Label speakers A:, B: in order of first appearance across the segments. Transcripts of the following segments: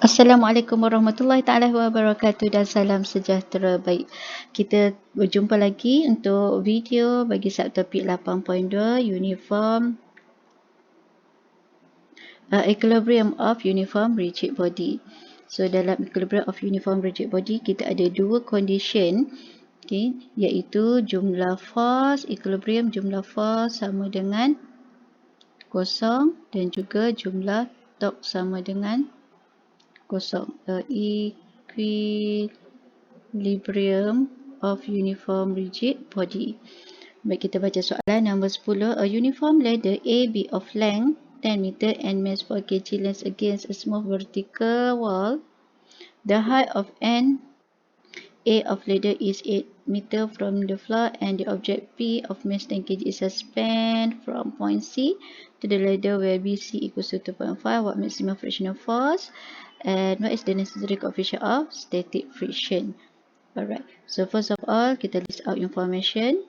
A: Assalamualaikum warahmatullahi taala wabarakatuh dan salam sejahtera. Baik, kita berjumpa lagi untuk video bagi subtopik 8.2 Uniform Equilibrium of Uniform Rigid Body. So dalam Equilibrium of Uniform Rigid Body kita ada dua condition, okay, iaitu jumlah force, equilibrium jumlah force sama dengan kosong dan juga jumlah torque sama dengan kosong. Equilibrium of uniform rigid body. Baik, kita baca soalan nombor 10. A uniform ladder AB of length 10 meter and mass 4 kg lands against a smooth vertical wall. The height of N A of ladder is 8 meter from the floor and the object P of mass 10 kg is suspended from point C to the ladder where BC equals to 2.5. What maximum frictional force? And what is the necessary coefficient of static friction? Alright, so first of all, kita list out information.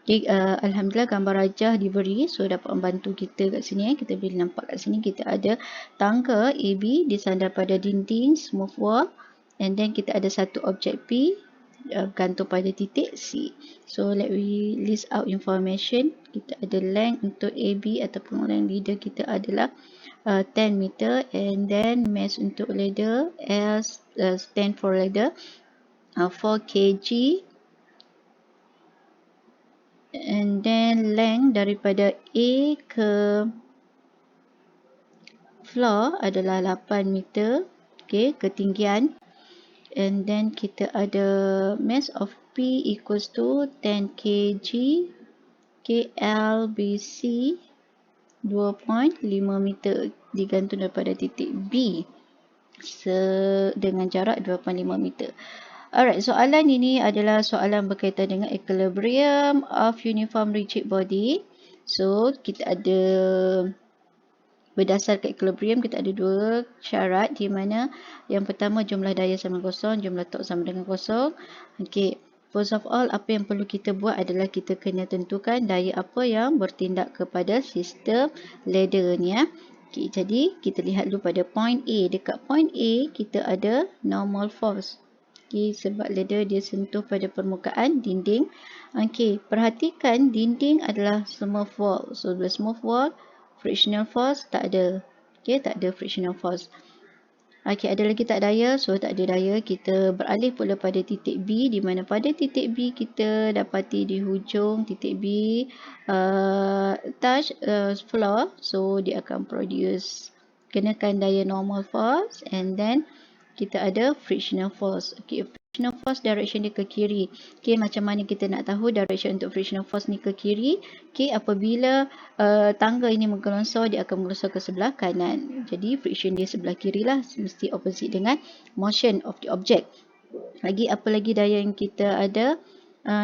A: Okay, Alhamdulillah gambar rajah diberi, so dapat membantu kita kat sini. Kita boleh nampak kat sini kita ada tangga AB disandar pada dinding smooth wall, and then kita ada satu objek P bergantung pada titik C. So let we list out information. Kita ada length untuk AB ataupun length leader kita adalah 10 meter, and then mass untuk ladder L stand for ladder 4 kg, and then length daripada A ke floor adalah 8 meter, okay, ketinggian, and then kita ada mass of P equals to 10 kg, KLBC 2.5 meter digantung daripada titik B dengan jarak 2.5 meter. Alright, soalan ini adalah soalan berkaitan dengan equilibrium of uniform rigid body. So, kita ada berdasarkan equilibrium, kita ada dua syarat di mana yang pertama jumlah daya sama kosong, jumlah torque sama dengan kosong. Okay, first of all, apa yang perlu kita buat adalah kita kena tentukan daya apa yang bertindak kepada sistem ladder ni ya. Okay, jadi kita lihat dulu pada point A. Dekat point A, kita ada normal force. Okay, sebab ladder dia sentuh pada permukaan dinding. Okay, perhatikan dinding adalah smooth wall. So, the smooth wall, frictional force tak ada. Okay, tak ada frictional force. Okay, ada lagi tak daya? So, tak ada daya. Kita beralih pula pada titik B, di mana pada titik B kita dapati di hujung titik B touch floor. So, dia akan produce, kenakan daya normal force, and then kita ada frictional force. Okay, frictional force direction dia ke kiri. Okay, macam mana kita nak tahu direction untuk frictional force ni ke kiri? Okay, apabila tangga ini menggelongsor, dia akan menggelongsor ke sebelah kanan. Jadi, friction dia sebelah kiri lah, mesti opposite dengan motion of the object. Lagi, apa lagi daya yang kita ada?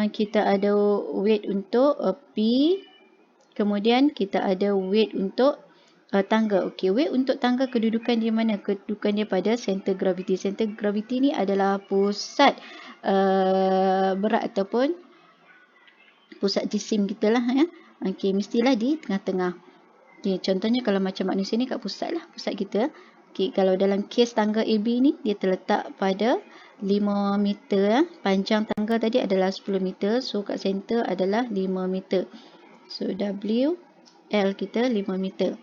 A: Kita ada weight untuk P. Kemudian, kita ada weight untuk tangga. Okey, weight untuk tangga kedudukan dia mana? Kedudukan dia pada center gravity. Center gravity ni adalah pusat berat ataupun pusat jisim kita lah ya. Okey, mestilah di tengah-tengah. Okey, contohnya kalau macam manusia ni kat pusat lah, pusat kita. Okey, kalau dalam kes tangga AB ni dia terletak pada 5 meter. Panjang tangga tadi adalah 10 meter. So kat center adalah 5 meter. So W L kita 5 meter.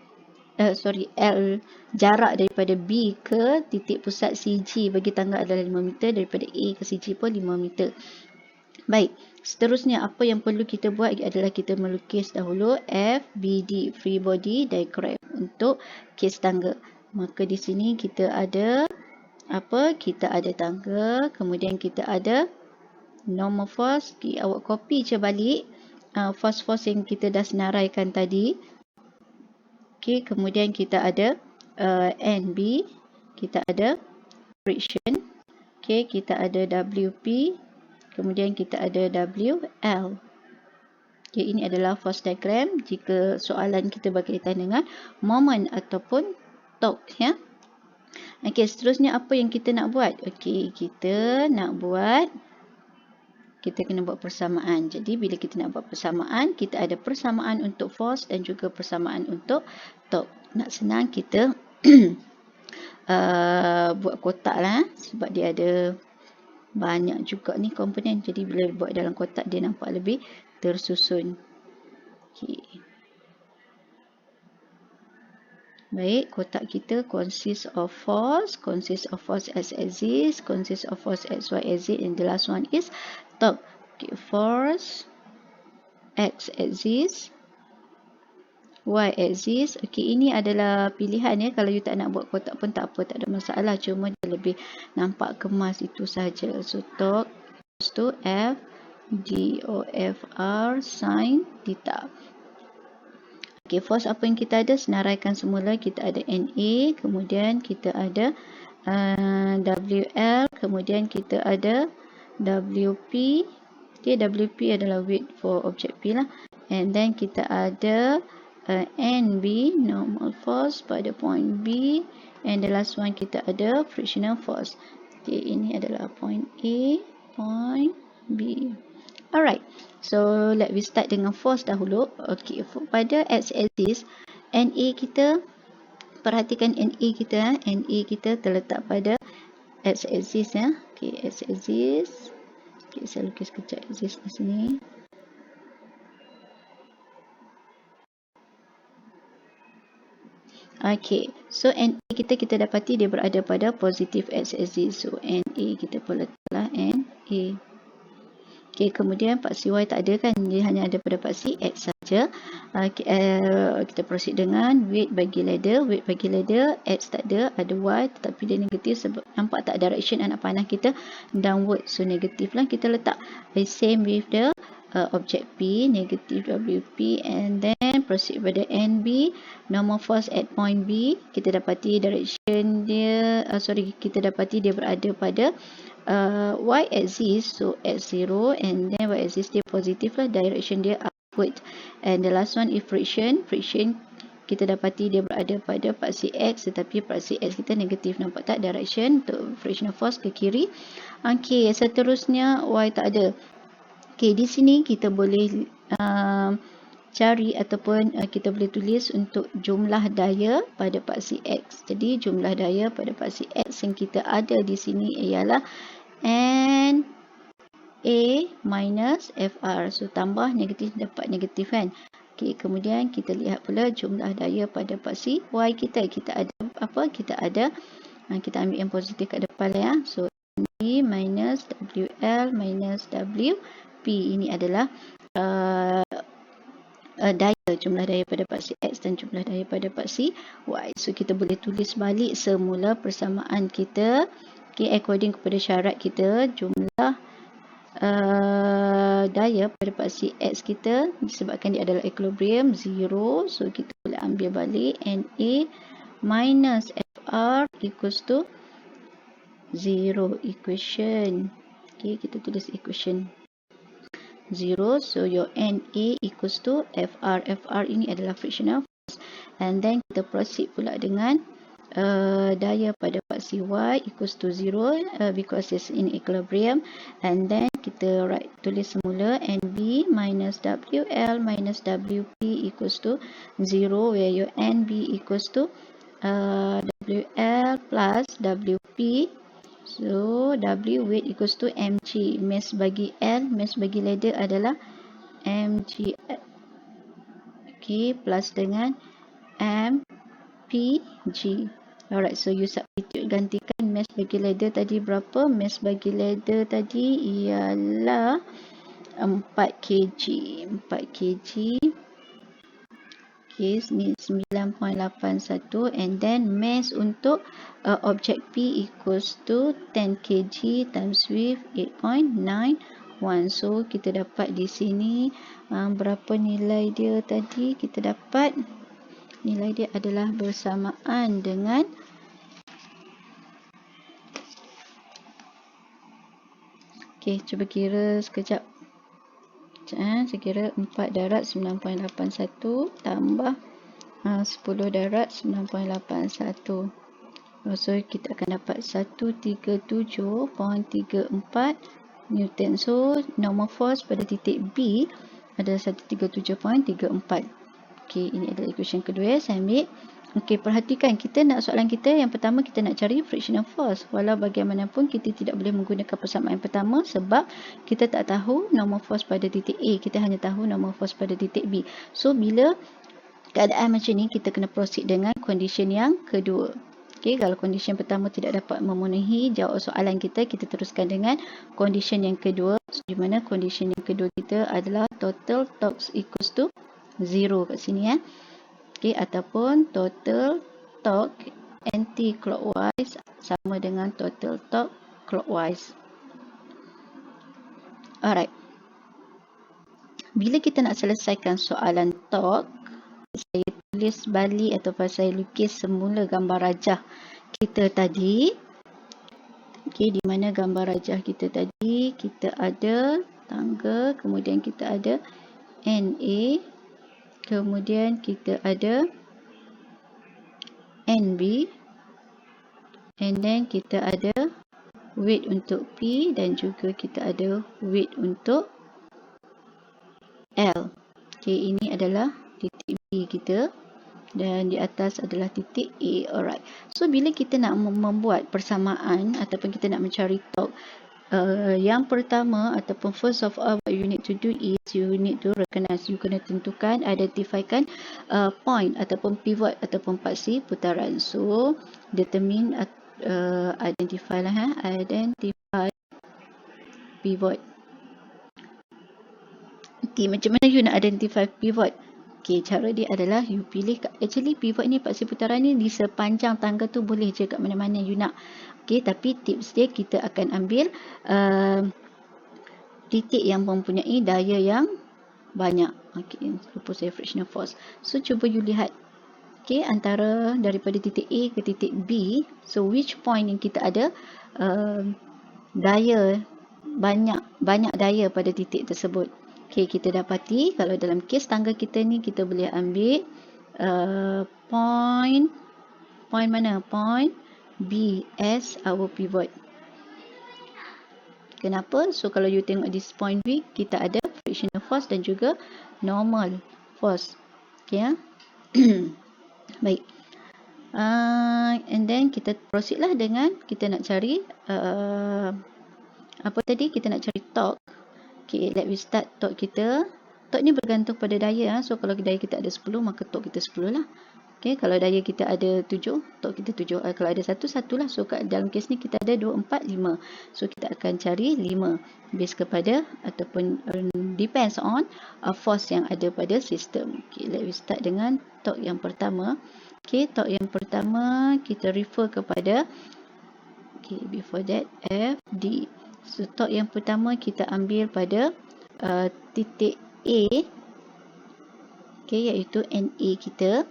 A: L jarak daripada B ke titik pusat CG bagi tangga adalah 5 meter, daripada A ke CG pun 5 meter. Baik, seterusnya apa yang perlu kita buat adalah kita melukis dahulu FBD, free body diagram, untuk kes tangga. Maka di sini kita ada apa? Kita ada tangga, kemudian kita ada normal force. Okay, awak copy je balik force yang kita dah senaraikan tadi. Okay, kemudian kita ada NB, kita ada friction, okay, kita ada WP, kemudian kita ada WL. Okay, ini adalah force diagram jika soalan kita berkaitan dengan moment ataupun torque ya. Okay, seterusnya apa yang kita nak buat? Okay, kita kena buat persamaan. Jadi, bila kita nak buat persamaan, kita ada persamaan untuk force dan juga persamaan untuk torque. Nak senang, kita buat kotak lah, sebab dia ada banyak juga ni komponen. Jadi bila buat dalam kotak dia nampak lebih tersusun. Okay. Baik, kotak kita consists of force x axis, consists of force x y axis, and the last one is torque. Okay, force x axis, y axis. Okay, ini adalah pilihan ya. Kalau you tak nak buat kotak pun tak apa, tak ada masalah. Cuma dia lebih nampak kemas itu saja. So torque equals to F DOFR sin theta. Okay, force apa yang kita ada? Senaraikan semula. Kita ada NA, kemudian kita ada WL, kemudian kita ada WP. Okay, WP adalah weight for object P lah. And then kita ada NB, normal force pada point B. And the last one kita ada frictional force. Okay, ini adalah point A, point B. Alright, so let we start dengan force dahulu. Okay, pada x-axis, NA kita, perhatikan NA kita. NA kita terletak pada x-axis ya. Okay, x-axis. Okay, saya lukis kejap axis di sini. Okay, so NA kita dapati dia berada pada positive x-axis. So NA kita pun letaklah NA. Okay, kemudian paksi Y tak ada kan, dia hanya ada pada paksi X saja. Kita proceed dengan weight bagi ladder. Weight bagi ladder, X tak ada Y, tetapi dia negatif sebab nampak tak direction anak panah kita downward. So negatif lah, kita letak the same with the object P, negative WP, and then proceed pada NB, normal force at point B. Kita dapati direction dia, kita dapati dia berada pada y-axis, so x0, and then y-axis dia positif lah, direction dia upward. And the last one is friction. Friction kita dapati dia berada pada paksi X, tetapi paksi X kita negatif. Nampak tak direction untuk frictional force ke kiri. Okay, seterusnya Y tak ada. Okay, di sini kita boleh cari ataupun kita boleh tulis untuk jumlah daya pada paksi X. Jadi jumlah daya pada paksi X yang kita ada di sini ialah N A minus FR. So tambah negatif dapat negatif kan. Okay, kemudian kita lihat pula jumlah daya pada paksi Y kita. Kita ada apa? Kita ambil yang positif kat depan lah ya. So NB minus WL minus WP. Ini adalah daya, jumlah daya pada paksi X dan jumlah daya pada paksi Y. So kita boleh tulis balik semula persamaan kita. Okay, according kepada syarat kita, jumlah daya pada paksi X kita disebabkan dia adalah equilibrium 0. So kita boleh ambil balik NA minus FR equals to 0. Equation. Okay, kita tulis equation 0. So your NA equals to FR. FR ini adalah frictional force. And then kita proceed pula dengan daya pada paksi Y equals to 0 because it's in equilibrium. And then kita tulis semula NB minus WL minus WP equals to 0, where your NB equals to WL plus WP. So W weight equals to mg. Mass bagi L, mass bagi ladder adalah mg. Okay, plus dengan mpg. Alright, so you substitute, gantikan mass bagi ladder tadi berapa? Mass bagi ladder tadi ialah 4 kg. 4 kg. Okay, ni 9.81, and then mass untuk object P equals to 10 kg times with 8.91. So kita dapat di sini berapa nilai dia tadi? Kita dapat nilai dia adalah bersamaan dengan cuba kira sekejap. Saya kira 4 darat 9.81 tambah 10 darat 9.81. So kita akan dapat 137.34 Newton. So normal force pada titik B adalah 137.34. Okay, ini adalah equation kedua. Saya ambil Okey, perhatikan kita nak soalan kita yang pertama kita nak cari frictional force. Walau bagaimanapun kita tidak boleh menggunakan persamaan pertama sebab kita tak tahu normal force pada titik A. Kita hanya tahu normal force pada titik B. So, bila keadaan macam ni, kita kena proceed dengan condition yang kedua. Okey, kalau condition pertama tidak dapat memenuhi jawab soalan kita, kita teruskan dengan condition yang kedua. So, di mana condition yang kedua kita adalah total torque equals to 0 kat sini ya. Okey, ataupun total torque anti-clockwise sama dengan total torque clockwise. Alright. Bila kita nak selesaikan soalan torque, saya tulis balik ataupun saya lukis semula gambar rajah kita tadi. Okey, di mana gambar rajah kita tadi, kita ada tangga, kemudian kita ada NA, kemudian kita ada NB, and then kita ada weight untuk P dan juga kita ada weight untuk L. Okey, ini adalah titik B kita dan di atas adalah titik A. Alright. So, bila kita nak membuat persamaan ataupun kita nak mencari torque, yang pertama ataupun first of all what you need to do is you need to recognize, you kena tentukan, identifikan point ataupun pivot ataupun paksi putaran. So, determine, identify lah identify pivot. Okay, macam mana you nak identify pivot? Okay, cara dia adalah you pilih, actually pivot ni, paksi putaran ni di sepanjang tangga tu boleh je kat mana-mana you nak. Okay, tapi tips dia kita akan ambil titik yang mempunyai daya yang banyak. Okay, lupa saya frictional force. So, cuba you lihat. Okay, antara daripada titik A ke titik B, so which point yang kita ada daya, banyak daya pada titik tersebut. Okay, kita dapati kalau dalam kes tangga kita ni, kita boleh ambil point mana? Point B as our pivot. Kenapa? So, kalau you tengok di point B, kita ada frictional force dan juga normal force. Okay, ya? Baik. And then kita proceed lah dengan kita nak cari apa tadi? Kita nak cari torque. Okay, let we start torque kita. Torque ni bergantung pada daya. So, kalau daya kita ada 10, maka torque kita 10 lah. Okay, kalau daya kita ada 7, torque kita 7. Kalau ada 1, 1 lah. So, dalam kes ni kita ada 2, 4, 5. So, kita akan cari 5. Based kepada ataupun depends on force yang ada pada sistem. Okay, let we start dengan torque yang pertama. Okay, torque yang pertama kita refer kepada, okay, before that FD. So, torque yang pertama kita ambil pada titik A, okay, iaitu NA kita.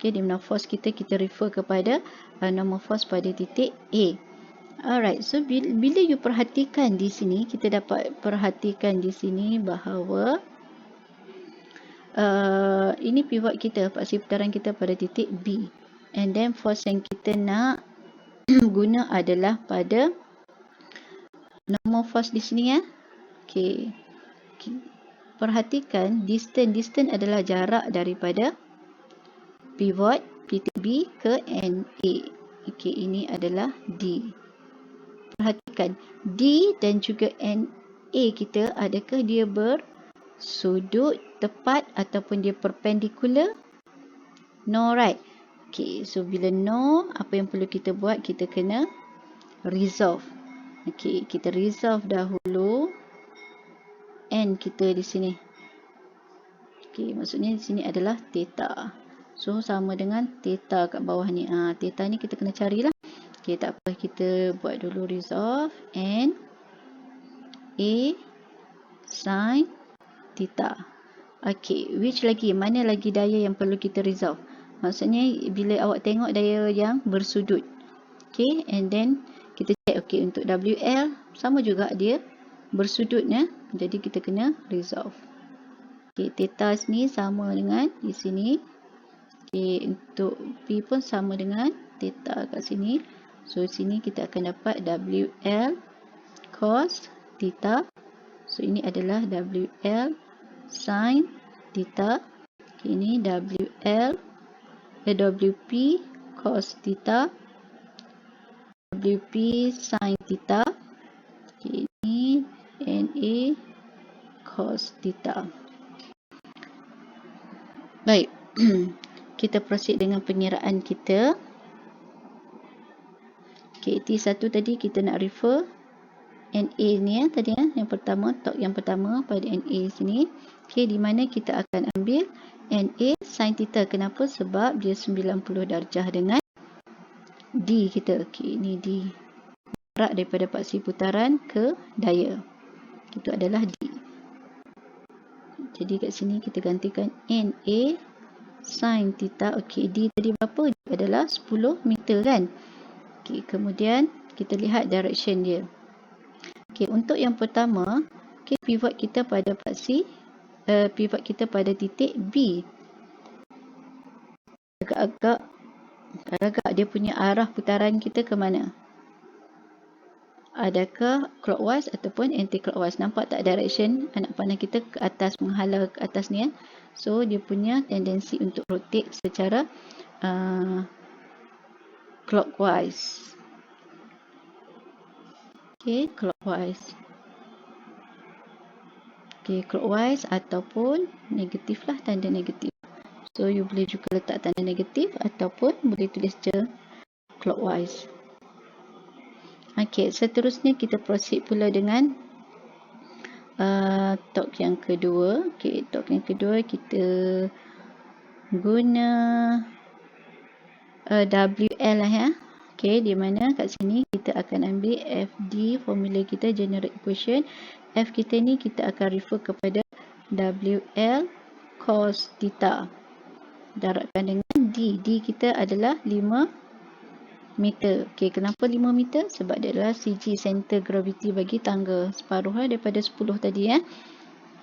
A: Okay, di mana force kita refer kepada normal force pada titik A. Alright, so bila you perhatikan di sini, kita dapat perhatikan di sini bahawa ini pivot kita, paksi putaran kita pada titik B. And then force yang kita nak guna adalah pada normal force di sini ya. Okay. Perhatikan distance adalah jarak daripada pivot titik B ke NA. Okay, ini adalah D. Perhatikan D dan juga NA kita, adakah dia bersudut tepat ataupun dia perpendicular? No, right? Okay, so bila no, apa yang perlu kita buat? Kita kena resolve. Okay, kita resolve dahulu N kita di sini. Okay, maksudnya di sini adalah theta. So, sama dengan theta kat bawah ni. Theta ni kita kena carilah. Okay, tak apa. Kita buat dulu resolve N A sin theta. Okay, which lagi? Mana lagi daya yang perlu kita resolve? Maksudnya, bila awak tengok daya yang bersudut. Okay, and then kita check. Okay, untuk WL, sama juga dia bersudut ya. Jadi, kita kena resolve. Okay, theta ni sama dengan di sini. Okay, untuk P pun sama dengan theta kat sini. So, sini kita akan dapat WL cos theta. So, ini adalah WL sin theta. Okay, ini WL WP cos theta, WP sin theta. Okay, ini NA cos theta. Baik, kita proceed dengan pengiraan kita. Okay, T1 tadi kita nak refer NA ni tadi yang pertama, tok yang pertama pada NA sini. Okay, di mana kita akan ambil NA sin theta. Kenapa? Sebab dia 90 darjah dengan D kita. Okay, ini D. Jarak daripada paksi putaran ke daya. Itu adalah D. Jadi kat sini kita gantikan NA sin theta. Okay, D tadi berapa? Dia adalah 10 meter kan? Okay, kemudian kita lihat direction dia. Okay, untuk yang pertama, okay, pivot kita pada paksi, pivot kita pada titik B. Agak-agak dia punya arah putaran kita ke mana? Adakah clockwise ataupun anti-clockwise? Nampak tak direction anak panah kita ke atas, menghala ke atas ni kan? So, dia punya tendensi untuk rotate secara clockwise. Okay, clockwise. Okay, clockwise ataupun negatif lah, tanda negatif. So, you boleh juga letak tanda negatif ataupun boleh tulis je clockwise. Okay, seterusnya kita proceed pula dengan torque yang kedua. Okay, torque yang kedua kita guna WL lah ya. Okay, di mana kat sini kita akan ambil FD, formula kita general equation. F kita ni kita akan refer kepada WL cos theta. Darabkan dengan D. D kita adalah 5 meter. Okay, kenapa 5 meter? Sebab dia adalah CG, center gravity bagi tangga. Separuh lah daripada 10 tadi ya.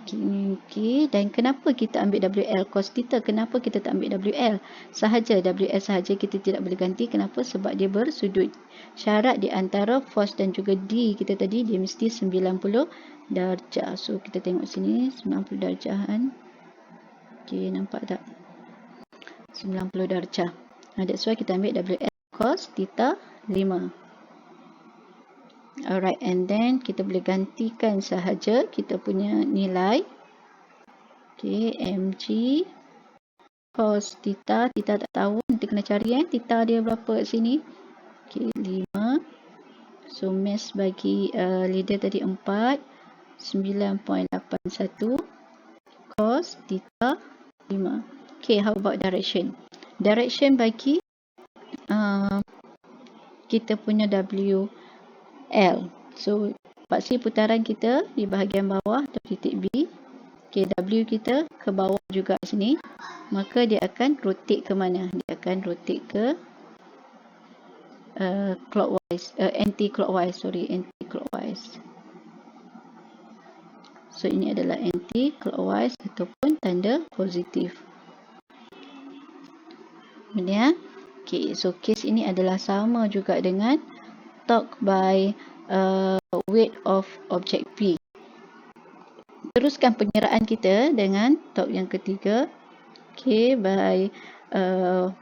A: Okay, dan kenapa kita ambil WL cos theta? Kenapa kita tak ambil WL sahaja? WL sahaja kita tidak boleh ganti. Kenapa? Sebab dia bersudut. Syarat di antara force dan juga D kita tadi, dia mesti 90 darjah. So, kita tengok sini 90 darjah kan. Okay, nampak tak? 90 darjah. That's why kita ambil WL cos theta 5. Alright, and then kita boleh gantikan sahaja kita punya nilai. Okay, mg cos theta. Theta tak tahu, nanti kena cari theta dia berapa kat sini. Okay, 5. So, mass bagi leader tadi 4. 9.81 cos theta 5. Okay, how about direction? Direction bagi kita punya WL. So, paksi putaran kita di bahagian bawah atau titik B. Okay, W kita ke bawah juga sini. Maka dia akan rotate ke mana? Dia akan rotate ke clockwise, anti-clockwise, anti-clockwise. So, ini adalah anti-clockwise ataupun tanda positif. Kemudian, okay, so case ini adalah sama juga dengan torque by weight of object P. Teruskan pengiraan kita dengan torque yang ketiga. Okay, by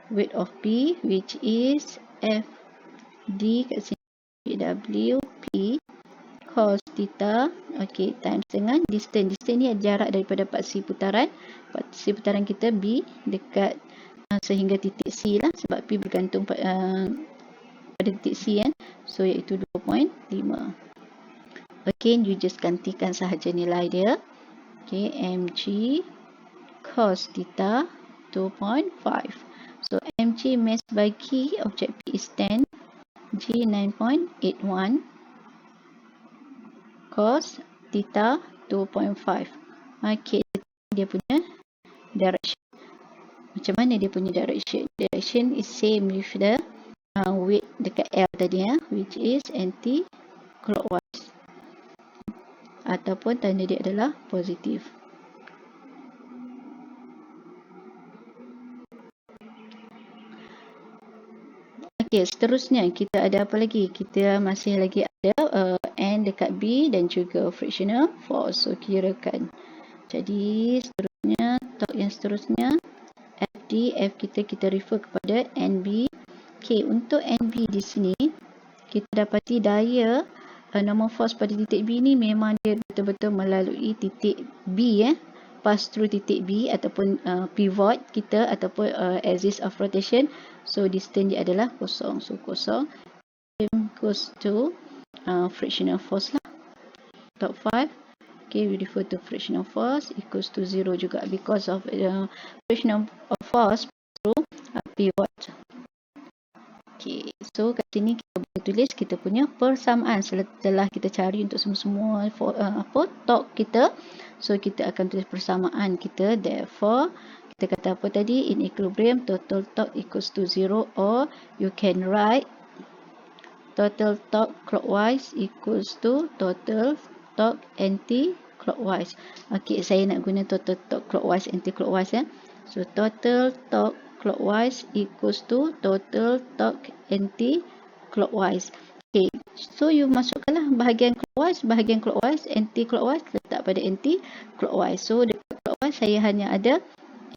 A: weight of P, which is FD kat sini, WP cos theta. Okay, times dengan distance. Distance ni jarak daripada paksi putaran. Paksi putaran kita B dekat sehingga titik C lah, sebab P bergantung pada titik C kan. So, iaitu 2.5. Okay, you just gantikan sahaja nilai dia. Okay, mg cos theta 2.5. So, mg mass bagi objek P is 10. G 9.81. Cos theta 2.5. Okay, dia punya direction. Macam mana dia punya direction? Direction is same with the weight dekat L tadi ya, which is anti-clockwise. Ataupun tanda dia adalah positif. Okay, seterusnya kita ada apa lagi? Kita masih lagi ada N dekat B dan juga frictional force. So, kirakan. Jadi, seterusnya, torque yang seterusnya DF kita refer kepada NB. Okay, untuk NB di sini, kita dapati daya normal force pada titik B ni memang dia betul-betul melalui titik B, pass through titik B ataupun pivot kita ataupun axis of rotation. So distance dia adalah kosong. So kosong equals to frictional force lah. Top 5. Okay, we refer to frictional force equals to 0 juga because of frictional force through pivot. Okay, so kat sini kita boleh tulis kita punya persamaan setelah kita cari untuk semua torque kita. So kita akan tulis persamaan kita. Therefore, kita kata apa tadi? In equilibrium, total torque equals to 0, or you can write total torque clockwise equals to total torque anti-clockwise. Okay, saya nak guna total torque clockwise anti-clockwise. So total torque clockwise equals to total torque anti-clockwise. Okay, so you masukkanlah bahagian clockwise, anti-clockwise letak pada anti-clockwise. So dekat clockwise saya hanya ada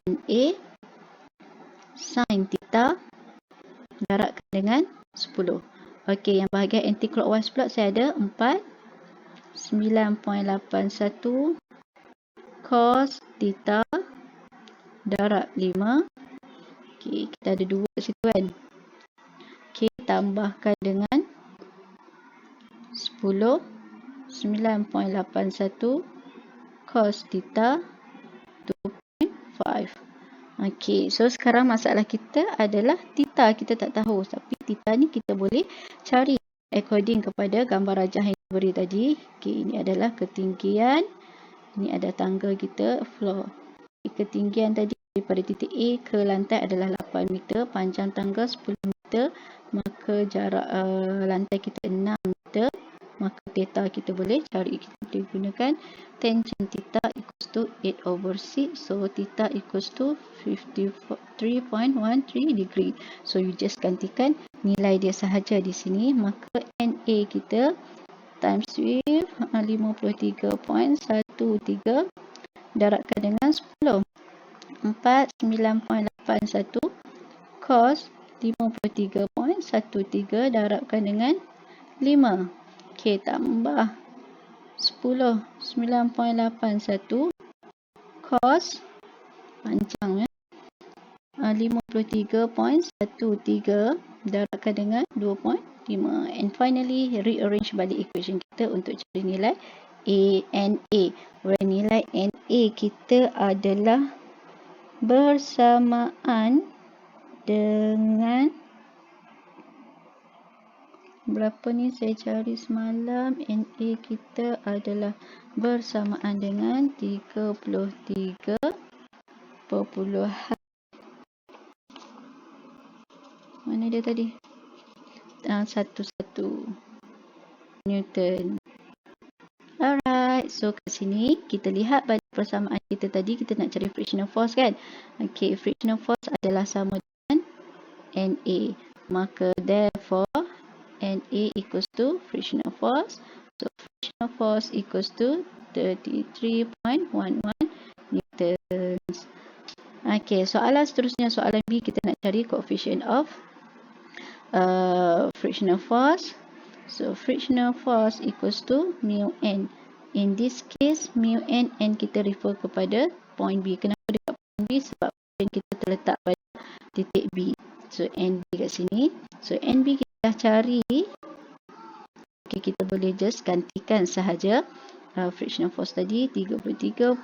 A: NA sin theta darabkan dengan 10. Okey, yang bahagian anti-clockwise pula saya ada 4 9.81 cos theta darab 5. Okey, kita ada 2 kat situ kan. Okey, tambahkan dengan 10 9.81 cos theta 2.5. Okey, so sekarang masalah kita adalah theta kita tak tahu, tapi theta ni kita boleh cari according kepada gambar rajah yang diberi tadi. Okey, ini adalah ketinggian, ini ada tangga kita, floor. Ketinggian tadi daripada titik A ke lantai adalah 8 meter, panjang tangga 10 meter, maka jarak lantai kita 6 meter. Maka theta kita boleh cari. Kita boleh gunakan tangent theta equals to 8/6. So theta equals to 53.13 degree. So you just gantikan nilai dia sahaja di sini. Maka NA kita times with 53.13 darabkan dengan 10. 4 9.81 cos 53.13 darabkan dengan 5. Okey, tambah 10 9.81 cos panjang 53.13 darabkan dengan 2.5. And finally, rearrange balik equation kita untuk cari nilai NA. Where nilai NA kita adalah bersamaan dengan berapa ni saya cari semalam. NA kita adalah bersamaan dengan 33 mana dia tadi? 11 Newton. Alright, so kat sini kita lihat pada persamaan kita tadi, kita nak cari frictional force kan. Okay, frictional force adalah sama dengan NA. Maka therefore NA equals to frictional force. So frictional force equals to 33.11 newtons. Okay, soalan seterusnya, soalan B, kita nak cari coefficient of frictional force. So frictional force equals to mu n. In this case, mu n kita refer kepada point B. Kenapa dekat point B? Sebab point kita terletak pada titik B. So NB kat sini. So NB kita dah cari. Okay, kita boleh just gantikan sahaja frictional force tadi 33.11.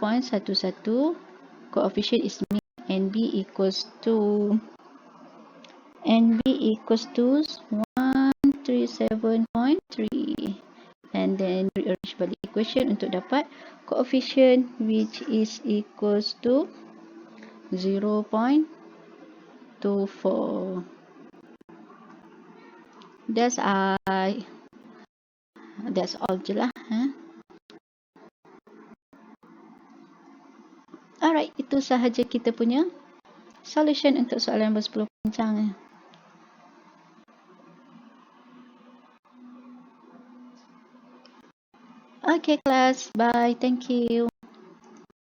A: Coefficient is mu NB equals to 137.3. And then rearrange balik equation untuk dapat coefficient which is equals to 0.24. That's all je lah. Alright, itu sahaja kita punya solution untuk soalan nombor 10 panjang. Okay, class. Bye. Thank you.